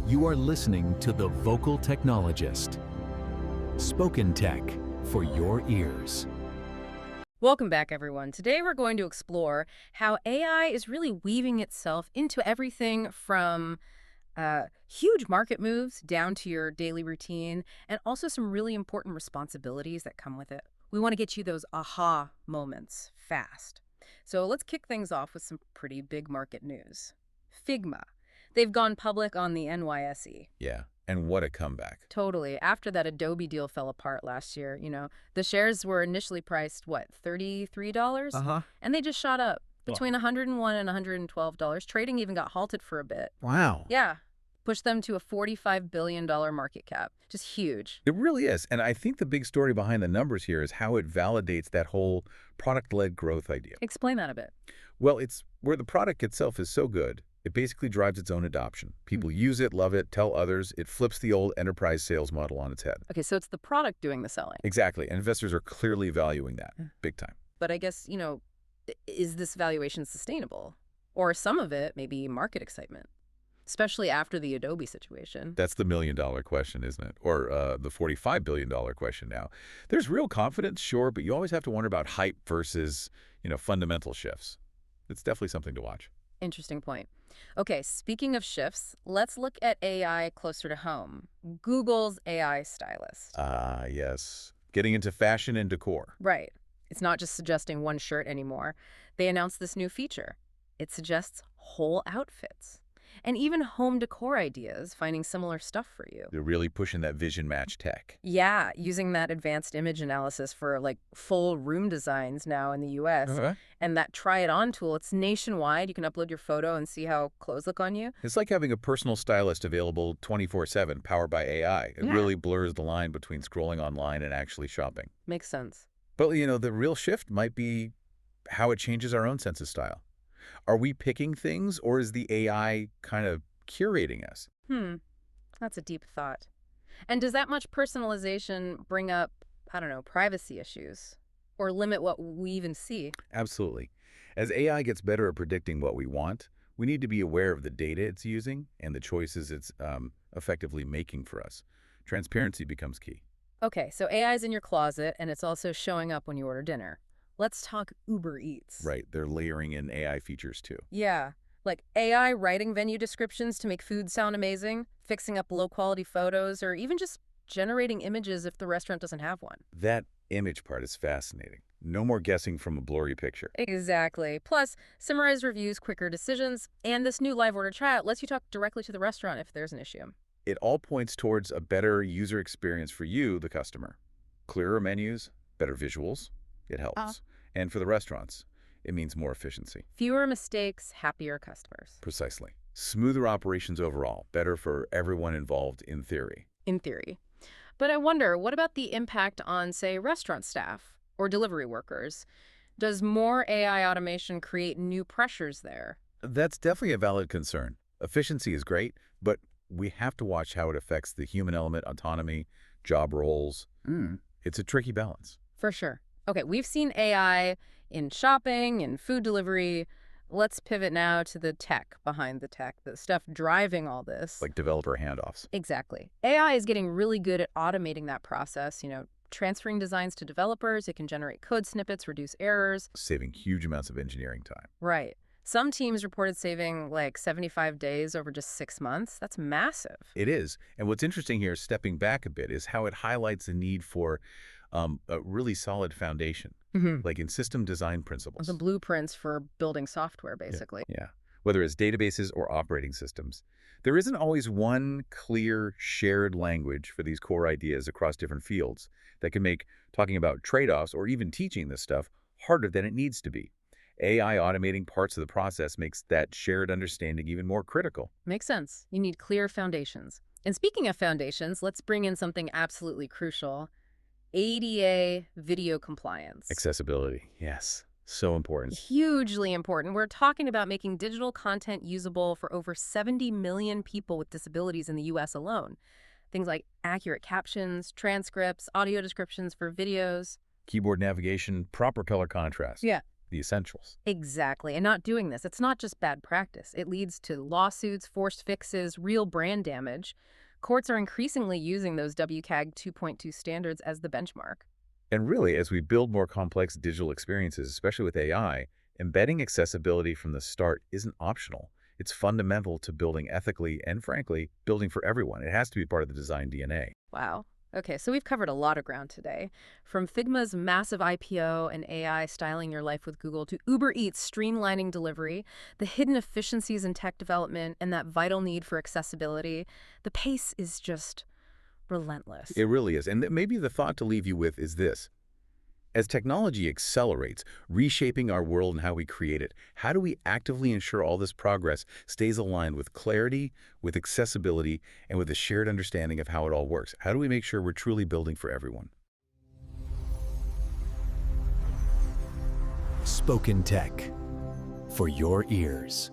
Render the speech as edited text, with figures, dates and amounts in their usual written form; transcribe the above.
You are listening to The Vocal Technologist. Spoken tech for your ears. Welcome back, everyone. Today we're going to explore how AI is really weaving itself into everything from huge market moves down to your daily routine, and also some really important responsibilities that come with it. We want to get you those aha moments fast. So let's kick things off with some pretty big market news. Figma. They've gone public on the NYSE. Yeah, and what a comeback. Totally. After that Adobe deal fell apart last year, the shares were initially priced, what, $33? Uh-huh. And they just shot up between $101 and $112. Trading even got halted for a bit. Wow. Yeah. Pushed them to a $45 billion market cap. Just huge. It really is. And I think the big story behind the numbers here is how it validates that whole product-led growth idea. Explain that a bit. Well, it's where the product itself is so good, it basically drives its own adoption. People use it, love it, tell others. It flips the old enterprise sales model on its head. Okay, so it's the product doing the selling. Exactly. And investors are clearly valuing that big time. But I guess, is this valuation sustainable? Or some of it may be market excitement, especially after the Adobe situation. That's the million-dollar question, isn't it? Or the $45 billion question now. There's real confidence, sure, but you always have to wonder about hype versus, fundamental shifts. It's definitely something to watch. Interesting point. Okay, speaking of shifts, let's look at AI closer to home. Google's AI stylist. Ah, yes. Getting into fashion and decor. Right. It's not just suggesting one shirt anymore. They announced this new feature. It suggests whole outfits. And even home decor ideas, finding similar stuff for you. They're really pushing that vision match tech. Yeah, using that advanced image analysis for full room designs now in the US. And that try it on tool, it's nationwide. You can upload your photo and see how clothes look on you. It's like having a personal stylist available 24/7, powered by AI. It really blurs the line between scrolling online and actually shopping. Makes sense. But, the real shift might be how it changes our own sense of style. Are we picking things, or is the AI kind of curating us? That's a deep thought. And does that much personalization bring up, privacy issues? Or limit what we even see? Absolutely. As AI gets better at predicting what we want, we need to be aware of the data it's using and the choices it's effectively making for us. Transparency becomes key. Okay, so AI is in your closet, and it's also showing up when you order dinner. Let's talk Uber Eats. Right, they're layering in AI features too. Yeah, like AI writing venue descriptions to make food sound amazing, fixing up low-quality photos, or even just generating images if the restaurant doesn't have one. That image part is fascinating. No more guessing from a blurry picture. Exactly. Plus, summarized reviews, quicker decisions, and this new live order chat lets you talk directly to the restaurant if there's an issue. It all points towards a better user experience for you, the customer. Clearer menus, better visuals. It helps. And for the restaurants, it means more efficiency. Fewer mistakes, happier customers. Precisely. Smoother operations overall, better for everyone involved in theory. In theory. But I wonder, what about the impact on, say, restaurant staff or delivery workers? Does more AI automation create new pressures there? That's definitely a valid concern. Efficiency is great, but we have to watch how it affects the human element, autonomy, job roles. It's a tricky balance. For sure. Okay, we've seen AI in shopping, in food delivery. Let's pivot now to the tech behind the tech, the stuff driving all this. Like developer handoffs. Exactly. AI is getting really good at automating that process, transferring designs to developers. It can generate code snippets, reduce errors. Saving huge amounts of engineering time. Right. Some teams reported saving 75 days over just 6 months. That's massive. It is. And what's interesting here, stepping back a bit, is how it highlights the need for a really solid foundation, like in system design principles. The blueprints for building software, basically. Yeah. Whether it's databases or operating systems. There isn't always one clear shared language for these core ideas across different fields that can make talking about trade-offs or even teaching this stuff harder than it needs to be. AI automating parts of the process makes that shared understanding even more critical. Makes sense. You need clear foundations. And speaking of foundations, let's bring in something absolutely crucial. ADA video compliance. Accessibility, yes. So important. Hugely important. We're talking about making digital content usable for over 70 million people with disabilities in the U.S. alone. Things like accurate captions, transcripts, audio descriptions for videos. Keyboard navigation, proper color contrast. Yeah. the essentials. Exactly. And not doing this, it's not just bad practice. It leads to lawsuits, forced fixes, real brand damage. Courts are increasingly using those WCAG 2.2 standards as the benchmark. And really, as we build more complex digital experiences, especially with AI, embedding accessibility from the start isn't optional. It's fundamental to building ethically and, frankly, building for everyone. It has to be part of the design DNA. Wow. Okay, so we've covered a lot of ground today. From Figma's massive IPO and AI styling your life with Google to Uber Eats streamlining delivery, the hidden efficiencies in tech development, and that vital need for accessibility, the pace is just relentless. It really is. And maybe the thought to leave you with is this. As technology accelerates, reshaping our world and how we create it, how do we actively ensure all this progress stays aligned with clarity, with accessibility, and with a shared understanding of how it all works? How do we make sure we're truly building for everyone? Spoken Tech for your ears.